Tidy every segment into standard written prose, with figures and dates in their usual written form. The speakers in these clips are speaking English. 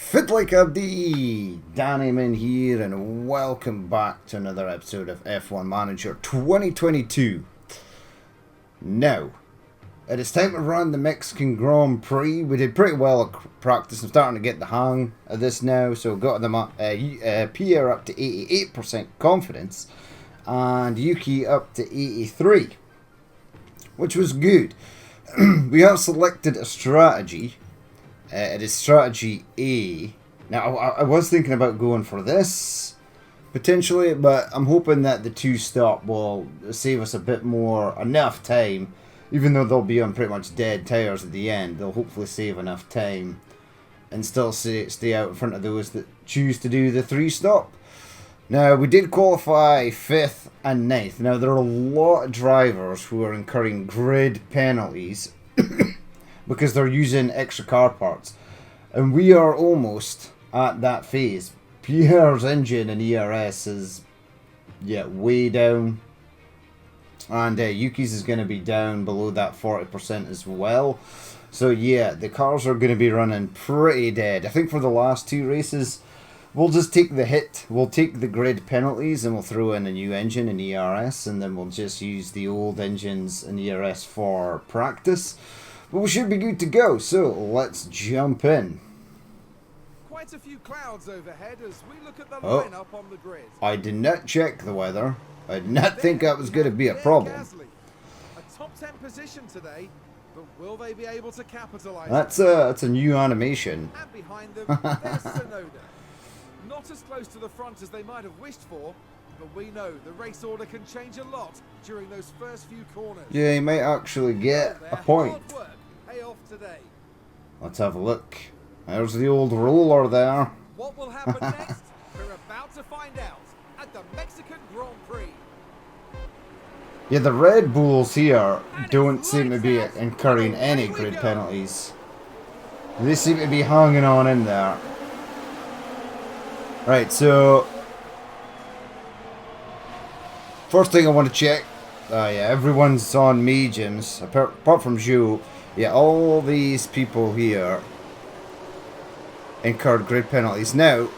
Fit like a D, Dannyman here, and welcome back to another episode of F1 Manager 2022. Now, it is time to run the Mexican Grand Prix. We did pretty well at practice. I'm starting to get the hang of this now, so got them up, Pierre up to 88% confidence, and Yuki up to 83%, which was good. We have selected a strategy. It is strategy A. Now, I was thinking about going for this, potentially, but I'm hoping that the two-stop will save us a bit more, enough time. Even though they'll be on pretty much dead tyres at the end, they'll hopefully save enough time and still stay out in front of those that choose to do the three-stop. Now, we did qualify 5th and 9th. Now, there are a lot of drivers who are incurring grid penalties because they're using extra car parts. And we are almost at that phase. Pierre's engine and ERS is way down. And Yuki's is going to be down below that 40% as well. So yeah, the cars are going to be running pretty dead. I think for the last two races, we'll just take the hit. We'll take the grid penalties and we'll throw in a new engine and ERS. And then we'll just use the old engines and ERS for practice. But we should be good to go, so let's jump in. Quite a few clouds overhead as we look at the lineup on the grid. I did not check the weather. I did not think that was going to be a problem. A top 10 position today, but will they be able to capitalize? That's a new animation. And behind them, there's Sonoda. Not as close to the front as they might have wished for, but we know the race order can change a lot during those first few corners. Yeah, he might actually get a point. Hard work pay off today. Let's have a look. There's the old roller there. What will happen next? We're about to find out at the Mexican Grand Prix. Yeah, the Red Bulls here don't seem to be incurring any grid penalties. They seem to be hanging on in there. Right, so first thing I want to check. Yeah, everyone's on mediums apart from Joe. Yeah, all these people here incurred grid penalties. Now,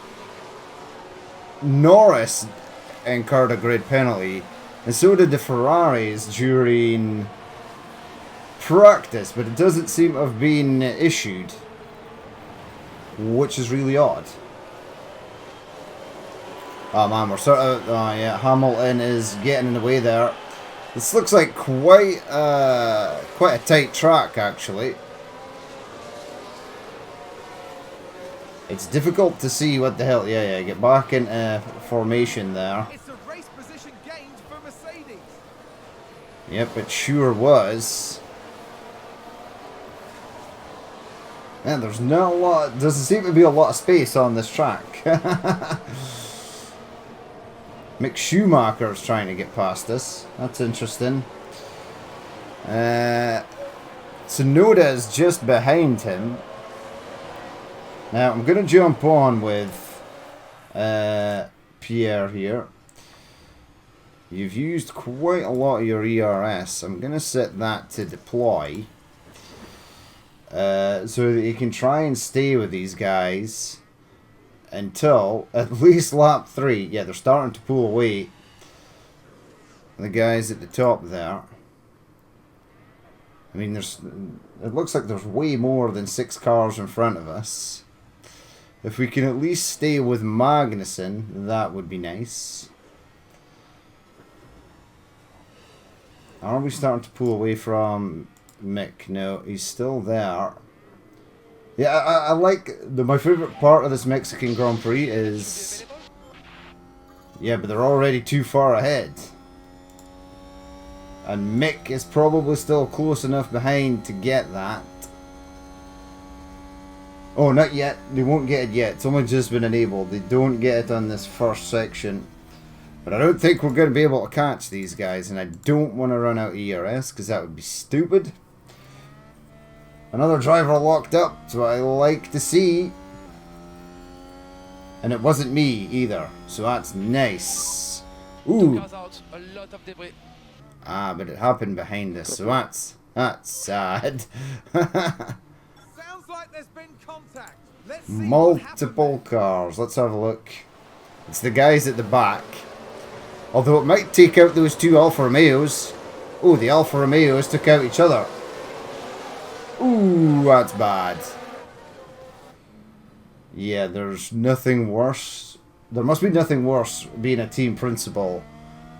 Norris incurred a grid penalty, and so did the Ferraris during practice, but it doesn't seem to have been issued, which is really odd. Oh man, we're sort of... Oh yeah, Hamilton is getting in the way there. This looks like quite a tight track, actually. It's difficult to see what the hell... Yeah, get back into formation there. It's a race position gained for Mercedes. Yep, it sure was. Man, there's not a lot... Doesn't seem to be a lot of space on this track. Mick Schumacher's trying to get past us. That's interesting. Tsunoda is just behind him. Now, I'm going to jump on with Pierre here. You've used quite a lot of your ERS. I'm going to set that to deploy. So that you can try and stay with these guys until at least lap 3. Yeah, they're starting to pull away. The guys at the top there. I mean, it looks like there's way more than 6 cars in front of us. If we can at least stay with Magnussen, that would be nice. Are we starting to pull away from Mick? No, he's still there. Yeah, I like... My favourite part of this Mexican Grand Prix is... Yeah, but they're already too far ahead. And Mick is probably still close enough behind to get that. Oh, not yet. They won't get it yet. It's only just been enabled. They don't get it on this first section. But I don't think we're going to be able to catch these guys. And I don't want to run out ERS because that would be stupid. Another driver locked up. That's what I like to see. And it wasn't me either. So that's nice. Ooh. Ah, but it happened behind us. So that's sad. Sounds like there's been contact. Let's see what happened Multiple cars. Let's have a look. It's the guys at the back. Although it might take out those two Alfa Romeos. Oh, the Alfa Romeos took out each other. Ooh, that's bad. Yeah, there's nothing worse. There must be nothing worse being a team principal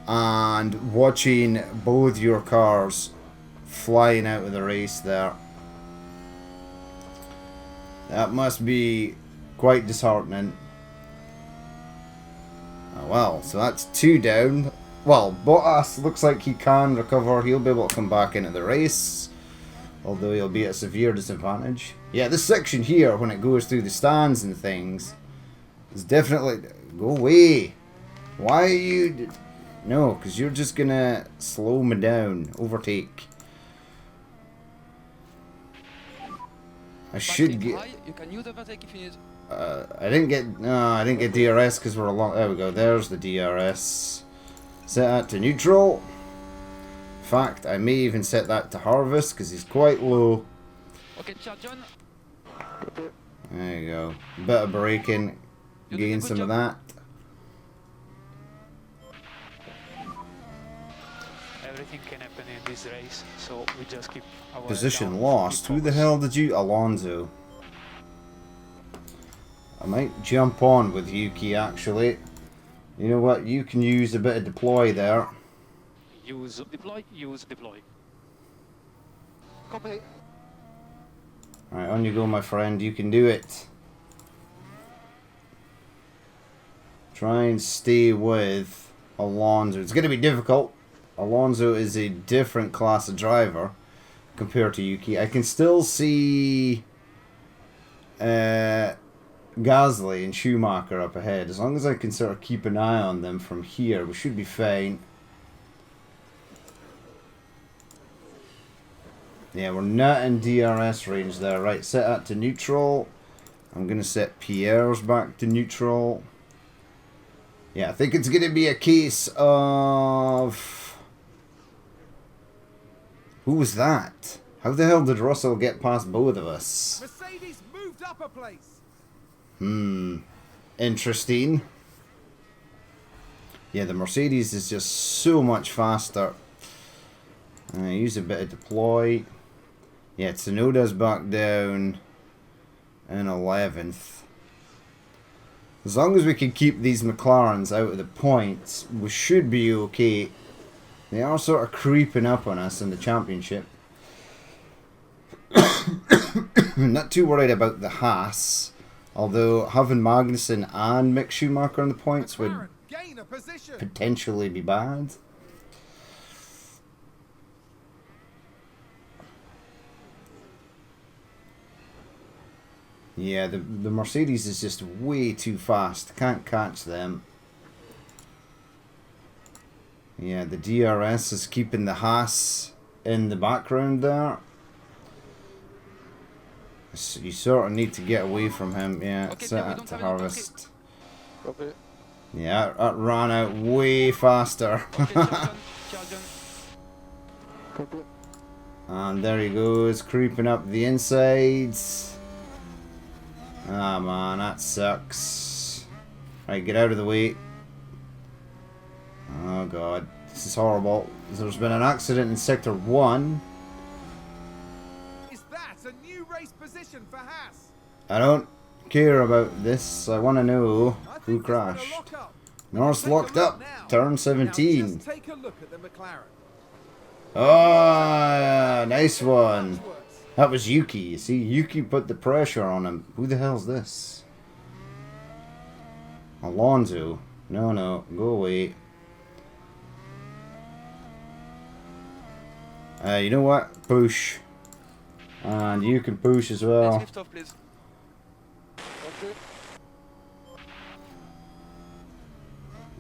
and watching both your cars flying out of the race there. That must be quite disheartening. Oh, well, so that's 2 down. Well, Bottas looks like he can recover. He'll be able to come back into the race. Although he'll be at a severe disadvantage. Yeah, this section here, when it goes through the stands and things, is definitely... Go away! Why are you... No, because you're just gonna slow me down. Overtake. I should get... You can use overtake if you need. I didn't get... No, I didn't get DRS because we're along... There we go. There's the DRS. Set that to neutral. In fact, I may even set that to harvest because he's quite low. Okay, charge on. There you go. Bit of braking. Gain some of that. Everything can happen in this race, so we just keep our head Position down, lost. keep Who the focused. hell did you... Alonso. I might jump on with Yuki actually. You know what? You can use a bit of deploy there. Use deploy, use deploy. Copy. Alright, on you go, my friend. You can do it. Try and stay with Alonso. It's going to be difficult. Alonso is a different class of driver compared to Yuki. I can still see Gasly and Schumacher up ahead. As long as I can sort of keep an eye on them from here, we should be fine. Yeah, we're not in DRS range there. Right, set that to neutral. I'm going to set Pierre's back to neutral. Yeah, I think it's going to be a case of... Who was that? How the hell did Russell get past both of us? Mercedes moved up a place. Interesting. Yeah, the Mercedes is just so much faster. Use a bit of deploy. Yeah, Tsunoda's back down in 11th. As long as we can keep these McLarens out of the points, we should be okay. They are sort of creeping up on us in the championship. Not too worried about the Haas. Although having Magnussen and Mick Schumacher on the points would McLaren gain a position. potentially be bad. Yeah, the Mercedes is just way too fast. Can't catch them. Yeah, the DRS is keeping the Haas in the background there. So you sort of need to get away from him. Yeah, Okay, set we it don't to have any harvest. Copy. Yeah, that ran out way faster. Okay, charge on. Charge on. Copy. And there he goes, creeping up the insides. Ah man, that sucks. Right, get out of the way. Oh god, this is horrible. There's been an accident in Sector 1. Is that a new race position for Haas? I don't care about this. I want to know I who think there's been a crashed. lock-up. Norris Take a locked look up. now. Turn Now 17. just take a look at the McLaren. Oh, nice one. Works. That was Yuki. You see, Yuki put the pressure on him. Who the hell's this? Alonso. No, no, go away. You know what? Push. And you can push as Let's well. lift off, please. Okay.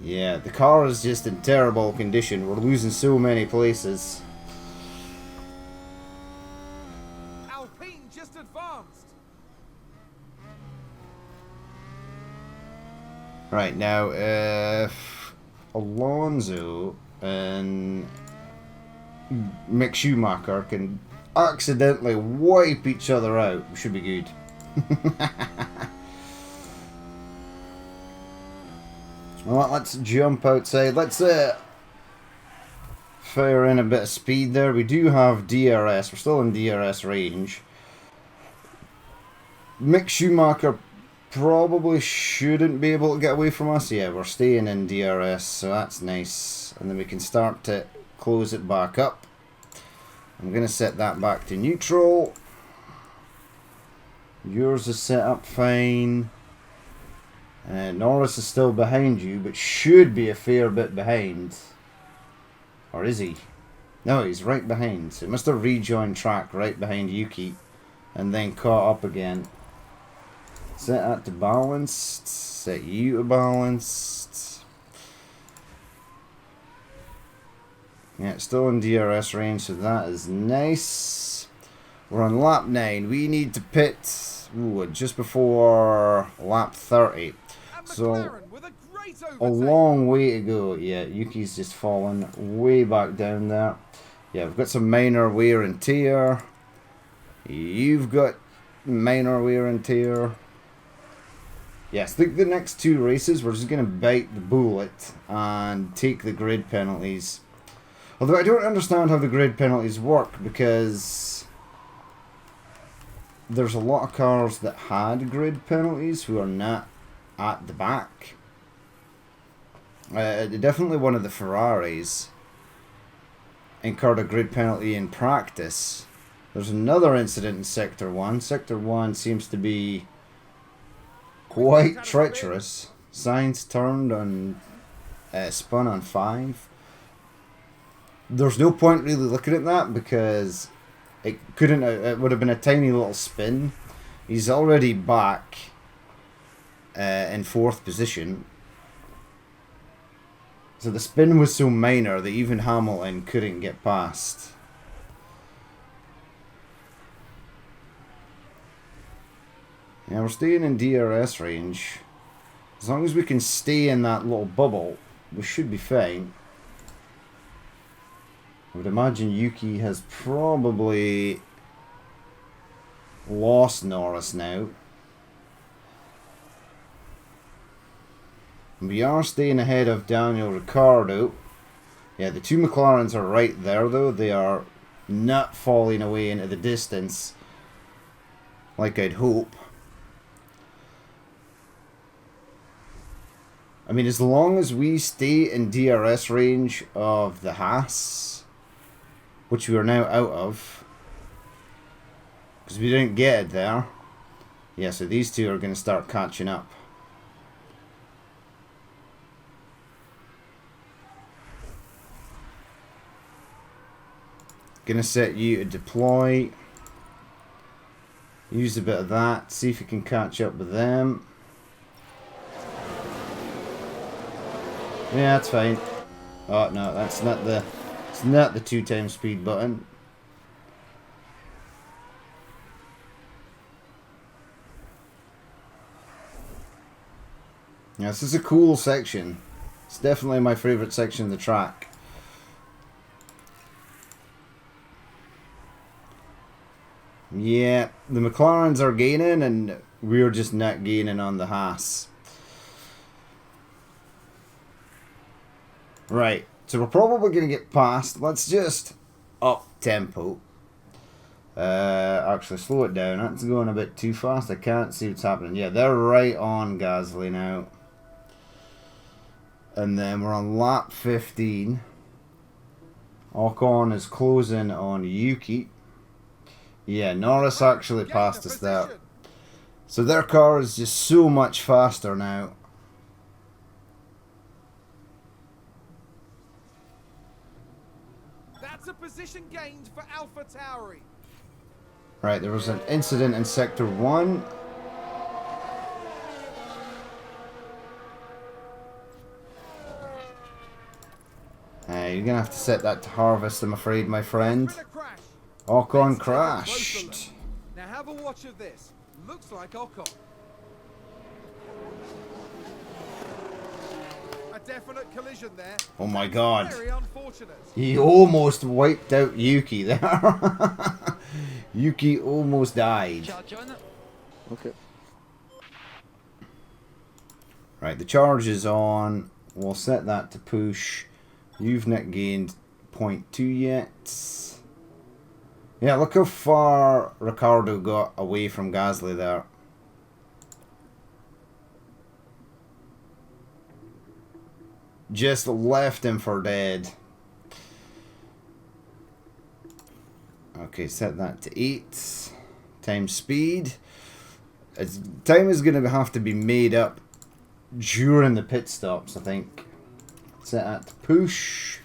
Yeah, the car is just in terrible condition. We're losing so many places. Alpine just advanced. Right, now, if Alonso and Mick Schumacher can accidentally wipe each other out, we should be good. Well, let's jump outside. Let's fire in a bit of speed there. We do have DRS. We're still in DRS range. Mick Schumacher probably shouldn't be able to get away from us. Yeah, we're staying in DRS, so that's nice. And then we can start to close it back up. I'm going to set that back to neutral. Yours is set up fine. Norris is still behind you, but should be a fair bit behind. Or is he? No, he's right behind. So he must have rejoined track right behind Yuki and then caught up again. Set that to balanced. Set you to balanced. Yeah, it's still in DRS range, so that is nice. We're on lap 9. We need to pit just before lap 30. So a long way to go. Yeah, Yuki's just fallen way back down there. Yeah, we've got some minor wear and tear. You've got minor wear and tear. Yes, the next 2 races we're just going to bite the bullet and take the grid penalties. Although I don't understand how the grid penalties work, because there's a lot of cars that had grid penalties who are not at the back. Definitely one of the Ferraris incurred a grid penalty in practice. There's another incident in Sector 1. Sector 1 seems to be quite treacherous. Sainz turned on, spun on 5. There's no point really looking at that because it couldn't. It would have been a tiny little spin. He's already back in 4th position. So the spin was so minor that even Hamilton couldn't get past. Yeah, we're staying in DRS range. As long as we can stay in that little bubble, we should be fine. I would imagine Yuki has probably lost Norris now. We are staying ahead of Daniel Ricciardo. Yeah, the 2 McLarens are right there though. They are not falling away into the distance like I'd hope. I mean, as long as we stay in DRS range of the Haas, which we are now out of, because we didn't get it there. Yeah, so these 2 are going to start catching up. Gonna set you to deploy. Use a bit of that. See if you can catch up with them. Yeah, that's fine. Oh no, that's not the. It's not the 2x speed button. Yeah, this is a cool section. It's definitely my favourite section of the track. Yeah, the McLarens are gaining and we're just not gaining on the Haas. Right, so we're probably going to get past. Let's just up tempo. Actually slow it down. That's going a bit too fast. I can't see what's happening. Yeah, they're right on Gasly now. And then we're on lap 15. Ocon is closing on Yuki. Yeah, Norris actually passed us there. So their car is just so much faster now. That's a position gained for AlphaTauri. Right, there was an incident in Sector 1. You're going to have to set that to harvest, I'm afraid, my friend. Ocon crashed. Now have a watch of this. Looks like Ocon. A definite collision there. Oh my god. Very unfortunate. He almost wiped out Yuki there. Yuki almost died. Okay. Right, the charge is on. We'll set that to push. You've not gained 0.2 yet. Yeah, look how far Ricardo got away from Gasly there. Just left him for dead. Okay, set that to 8 times speed. Time is going to have to be made up during the pit stops, I think. Set that to push.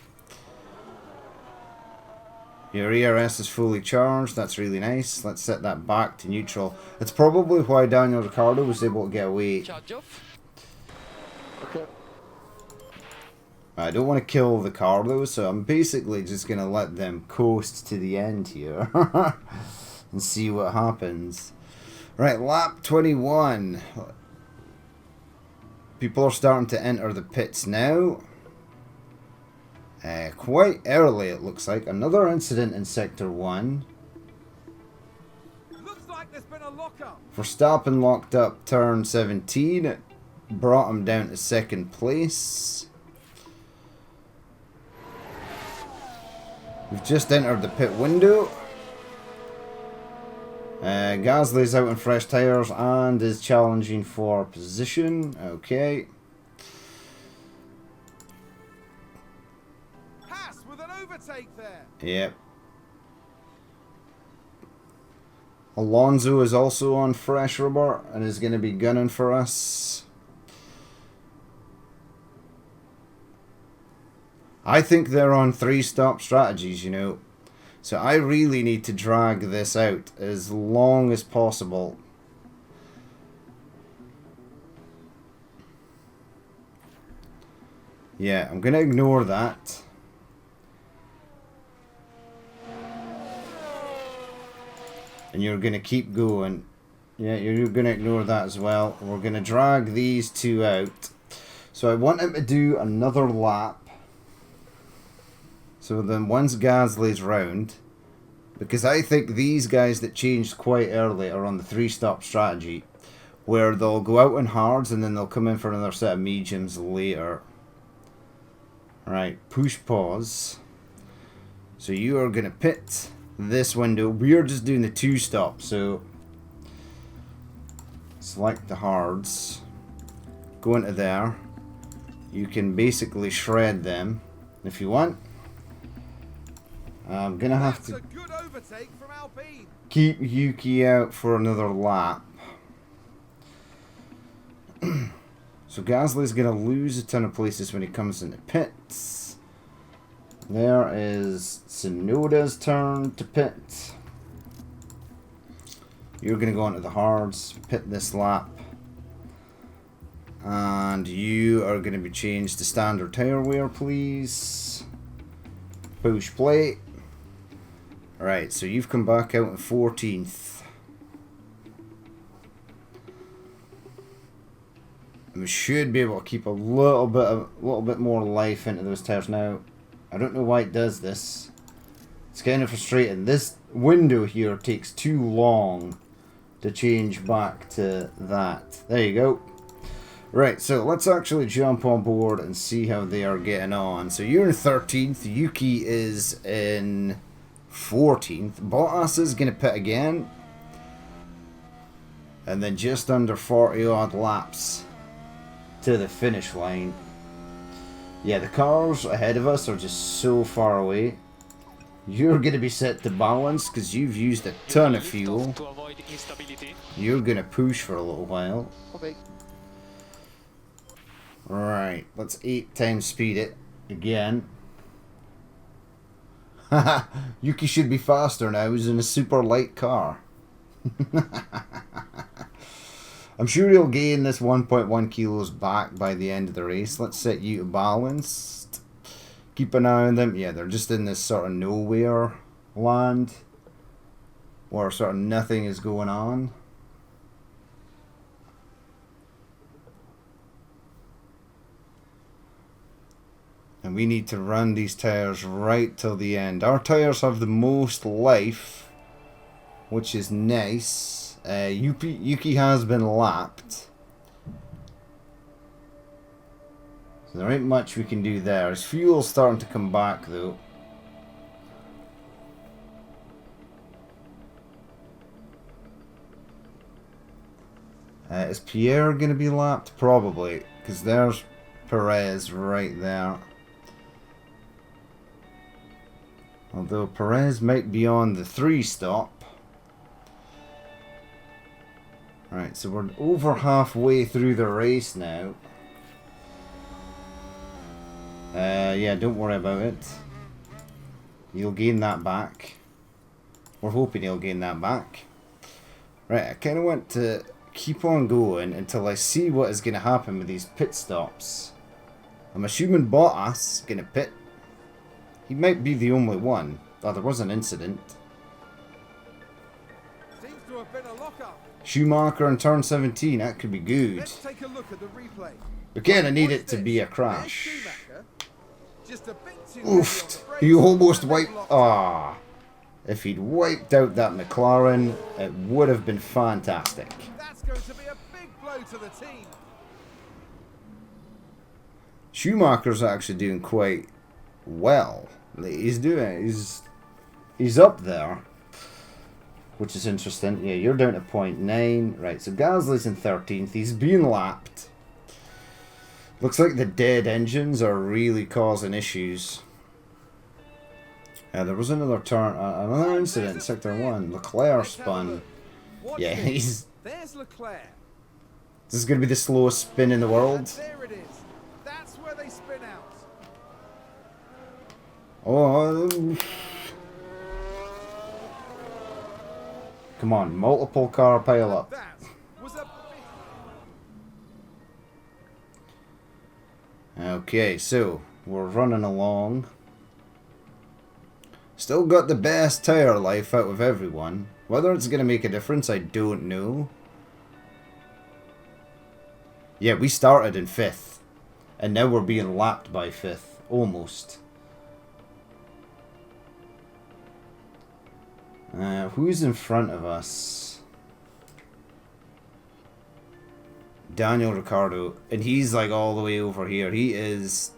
Your ERS is fully charged. That's really nice. Let's set that back to neutral. It's probably why Daniel Ricciardo was able to get away. Charge off. Okay. I don't want to kill the car though, so I'm basically just going to let them coast to the end here. And see what happens. Right, lap 21. People are starting to enter the pits now. Quite early it looks like. Another incident in Sector 1. Looks like there's been a lockup. Verstappen locked up turn 17. It brought him down to second place. We've just entered the pit window. Gasly's out on fresh tyres and is challenging for position. Okay. Haas with an overtake there. Yep. Alonso is also on fresh rubber and is going to be gunning for us. I think they're on 3-stop strategies, you know. So I really need to drag this out as long as possible. Yeah, I'm going to ignore that. And you're going to keep going. Yeah, you're going to ignore that as well. We're going to drag these two out. So I want him to do another lap. So then once Gasly's round, because I think these guys that changed quite early are on the 3-stop strategy, where they'll go out on hards and then they'll come in for another set of mediums later. Right, push pause. So you are going to pit this window. We are just doing the 2-stop, so select the hards, go into there. You can basically shred them if you want. I'm gonna have to That's a good overtake from Alpine. keep Yuki out for another lap. So Gasly's gonna lose a ton of places when he comes into pits. There is Tsunoda's turn to pit. You're gonna go into the hards, pit this lap. And you are gonna be changed to standard tire wear, please. Push play. Right, so you've come back out in 14th. We should be able to keep a little bit more life into those tires now. I don't know why it does this. It's kind of frustrating. This window here takes too long to change back to that. There you go. Right, so let's actually jump on board and see how they are getting on. So you're in 13th. Yuki is in 14th. Bottas is going to pit again. And then just under 40 odd laps to the finish line. Yeah, the cars ahead of us are just so far away. You're going to be set to balance because you've used a ton of fuel. To avoid instability. You're going to push for a little while. Okay. Right, let's 8 times speed it again. Haha, Yuki should be faster now. He's in a super light car. I'm sure he'll gain this 1.1 kilos back by the end of the race. Let's set you to balanced. Keep an eye on them. Yeah, they're just in this sort of nowhere land where sort of nothing is going on. And we need to run these tires right till the end. Our tires have the most life, which is nice. Yuki has been lapped. So there ain't much we can do there. His fuel's starting to come back though. Is Pierre going to be lapped? Probably, because there's Perez right there. Although Perez might be on the 3 stop. Right, so we're over halfway through the race now. Yeah, don't worry about it. You'll gain that back. We're hoping he'll gain that back. Right, I kind of want to keep on going until I see what is going to happen with these pit stops. I'm assuming Bottas is going to pit. He might be the only one. Oh, there was an incident. Seems to have been a lockup. Schumacher in turn 17, that could be good. Let's take a look at the replay. We kind of need What is it to this? be a There's crash. Schumacher. Just a bit too heavy on the Oofed. brakes. He almost And wiped... blocked. Ah. If he'd wiped out that McLaren, it would have been fantastic. That's going to be a big blow to the team. Schumacher's actually doing quite well. He's up there, which is interesting. Yeah, you're down to 0.9. Right, so Gasly's in 13th. He's being lapped. Looks like the dead engines are really causing issues. There was another turn, another incident in Sector 1. Leclerc Let's have a spun. look. Watch Yeah, this. There's Leclerc. This is going to be the slowest spin in the world. And there it is. That's where they spin out. Oh, come on, multiple car pile up. That was a big... Okay, so we're running along. Still got the best tyre life out of everyone. Whether it's going to make a difference, I don't know. Yeah, we started in 5th. And now we're being lapped by 5th. Almost. Who's in front of us? Daniel Ricciardo. And he's like all the way over here. He is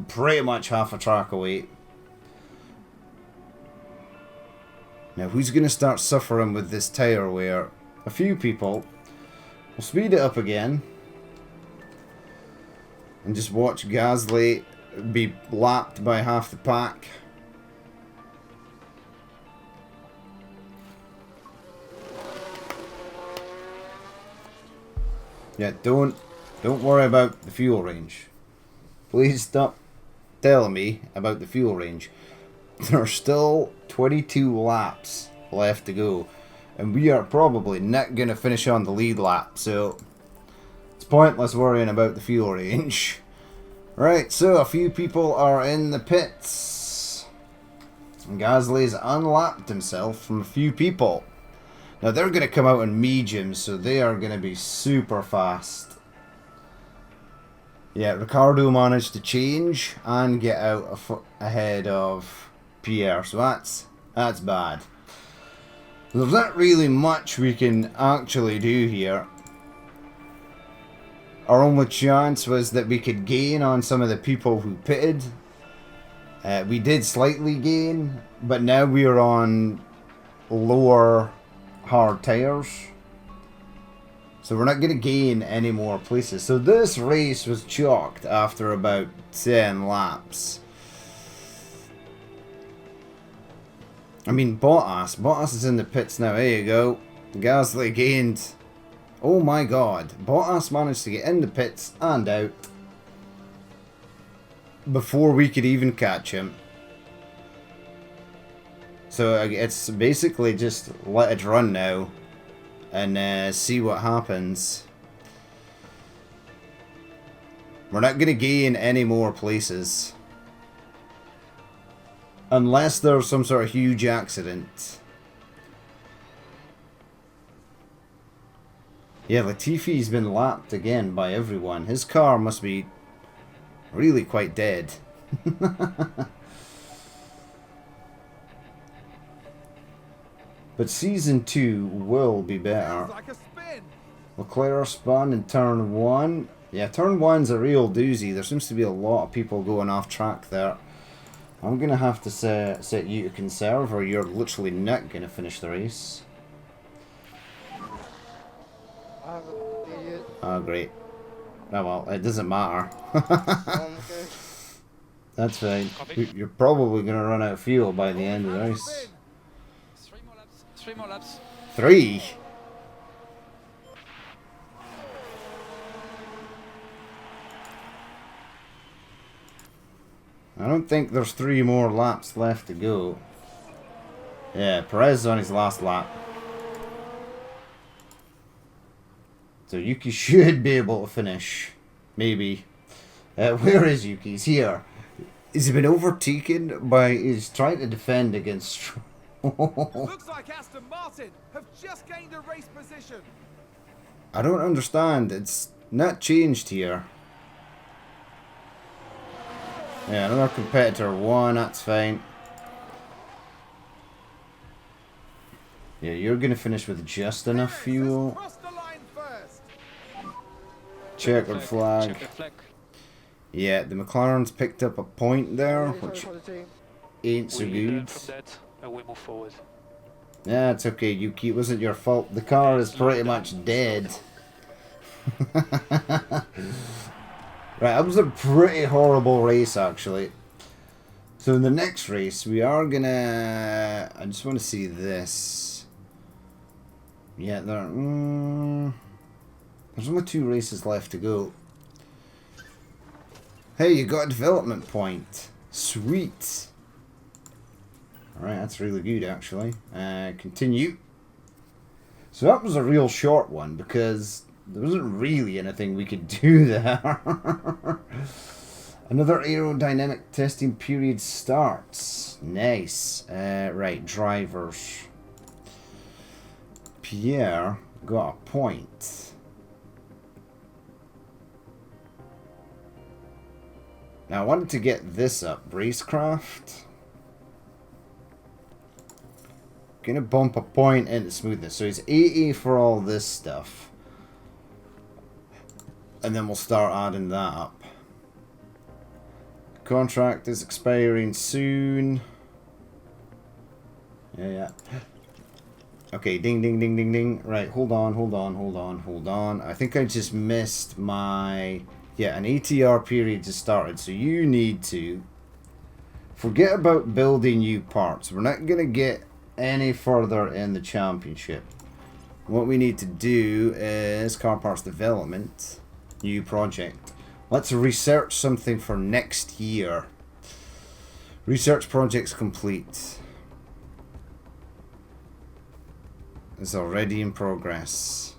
pretty much half a track away. Now, who's going to start suffering with this tyre wear? A few people. We'll speed it up again. And just watch Gasly be lapped by half the pack. Yeah, don't worry about the fuel range. Please stop telling me about the fuel range. There's still 22 laps left to go. And we are probably not going to finish on the lead lap. So, it's pointless worrying about the fuel range. Right, so a few people are in the pits. And Gasly's unlapped himself from a few people. Now, they're going to come out in mediums, so they are going to be super fast. Yeah, Ricciardo managed to change and get out ahead of Pierre, so that's bad. There's not really much we can actually do here. Our only chance was that we could gain on some of the people who pitted. We did slightly gain, but now we are on lower hard tires. So we're not going to gain any more places. So this race was chalked after about 10 laps. I mean, Bottas is in the pits now. There you go. Gasly gained. Oh my god. Bottas managed to get in the pits and out before we could even catch him. So it's basically just let it run now and see what happens. We're not going to gain any more places. Unless there's some sort of huge accident. Yeah, Latifi's been lapped again by everyone. His car must be really quite dead. But Season 2 will be better. Feels like a spin. Leclerc spun in turn 1. Yeah, turn 1's a real doozy. There seems to be a lot of people going off track there. I'm going to have to set you to conserve, or you're literally not going to finish the race. Idiot. Oh, great. Oh, well, it doesn't matter. Okay. That's fine. Copy. You're probably going to run out of fuel by the end of the race. 3 more laps. 3 more laps. 3? I don't think there's 3 more laps left to go. Yeah, Perez is on his last lap. So Yuki should be able to finish. Maybe. Where is Yuki? He's here. Has he been overtaken by... He's trying to defend against... Looks like Aston Martin have just gained a race position. I don't understand. It's not changed here. Yeah, another competitor won. That's fine. Yeah, you're going to finish with just enough Perez has fuel. crossed the line first. Checkered flag. Checkered flag. Yeah, the McLaren's picked up a point there, which For the team. ain't so We learn good. from that and we move forward. Yeah, it's okay, Yuki. It wasn't your fault. The car is pretty much dead. Right, that was a pretty horrible race, actually. So in the next race, we are gonna... I just want to see this. Yeah, there's only 2 races left to go. Hey, you got a development point. Sweet. Alright, that's really good, actually. Continue. So that was a real short one, because there wasn't really anything we could do there. Another aerodynamic testing period starts. Nice. Right, drivers. Pierre got a point. Now I wanted to get this up. Racecraft. Gonna bump a point into smoothness. So he's 80 for all this stuff. And then we'll start adding that up. Contract is expiring soon. Yeah. Okay, ding, ding, ding, ding, ding. Right, hold on. I think I just missed my... Yeah, an ATR period just started, so you need to... Forget about building new parts. We're not going to get any further in the championship. What we need to do is car parts development. New project. Let's research something for next year. Research projects complete. It's already in progress.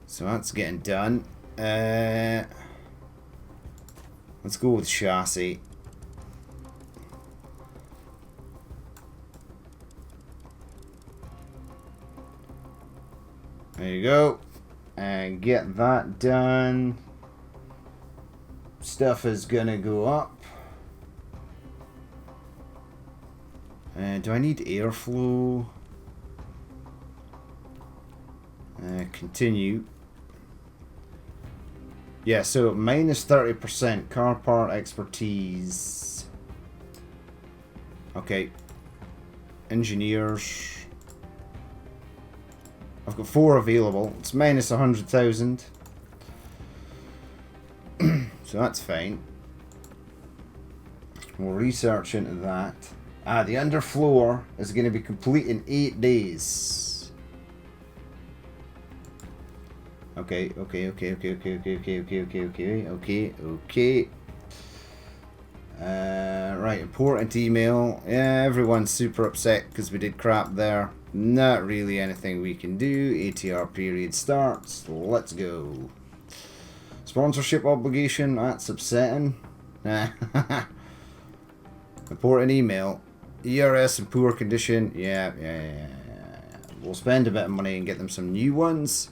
So that's getting done. Let's go with chassis. There you go. And get that done. Stuff is gonna go up. Do I need airflow? Continue. Yeah, so minus 30% car part expertise. Okay. Engineers. I've got 4 available. It's minus 100,000. So that's fine. We'll research into that. The underfloor is going to be complete in 8 days. Okay. Right, important email. Yeah, everyone's super upset because we did crap there. Not really anything we can do. ATR period starts. Let's go. Sponsorship obligation. That's upsetting. Important email. ERS in poor condition. Yeah. We'll spend a bit of money and get them some new ones.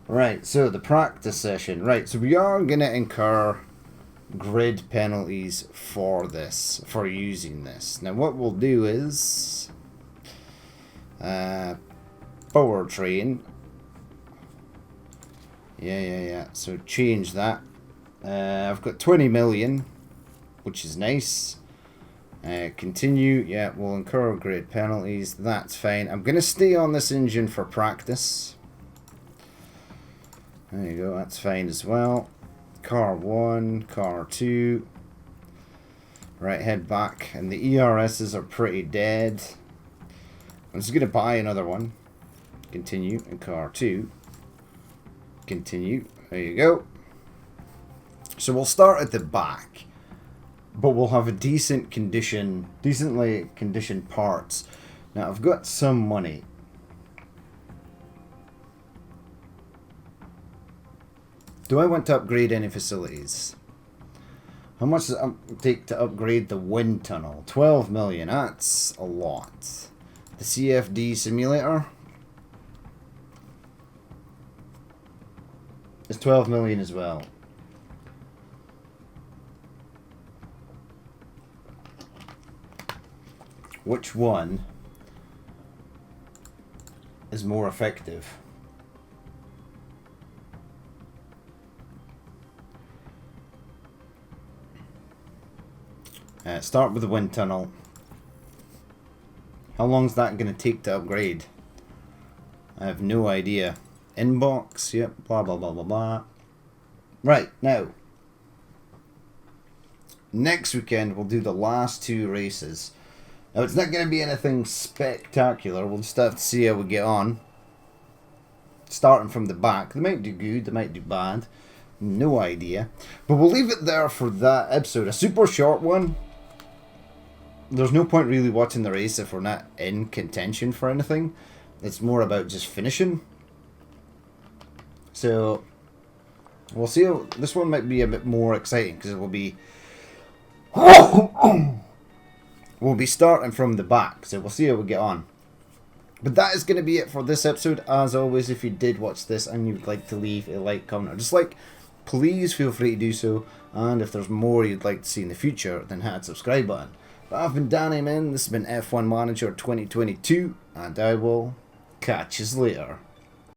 Right, so the practice session. Right, so we are going to incur grid penalties for this, for using this. Now what we'll do is... Powertrain. Yeah. So change that. I've got 20 million, which is nice. Continue. Yeah, we'll incur grade penalties. That's fine. I'm going to stay on this engine for practice. There you go. That's fine as well. Car 1, car 2. Right, head back. And the ERSs are pretty dead. I'm just going to buy another one. Continue. And car 2. Continue. There you go. So we'll start at the back. But we'll have a decently conditioned parts. Now, I've got some money. Do I want to upgrade any facilities? How much does it take to upgrade the wind tunnel? 12 million. That's a lot. The CFD simulator is 12 million as well. Which one is more effective? Start with the wind tunnel. How long is that going to take to upgrade? I have no idea. Inbox, yep, blah blah blah blah blah. Right, now. Next weekend we'll do the last 2 races. Now it's not going to be anything spectacular. We'll just have to see how we get on. Starting from the back. They might do good, they might do bad. No idea. But we'll leave it there for that episode. A super short one. There's no point really watching the race if we're not in contention for anything. It's more about just finishing. So we'll see how this one might be a bit more exciting because it will be we'll be starting from the back, so we'll see how we get on. But that is going to be it for this episode. As always, if you did watch this and you'd like to leave a like, comment, or dislike, please feel free to do so. And if there's more you'd like to see in the future, then hit that subscribe button. But I've been Danny Man, this has been F1 Manager 2022, and I will catch you later.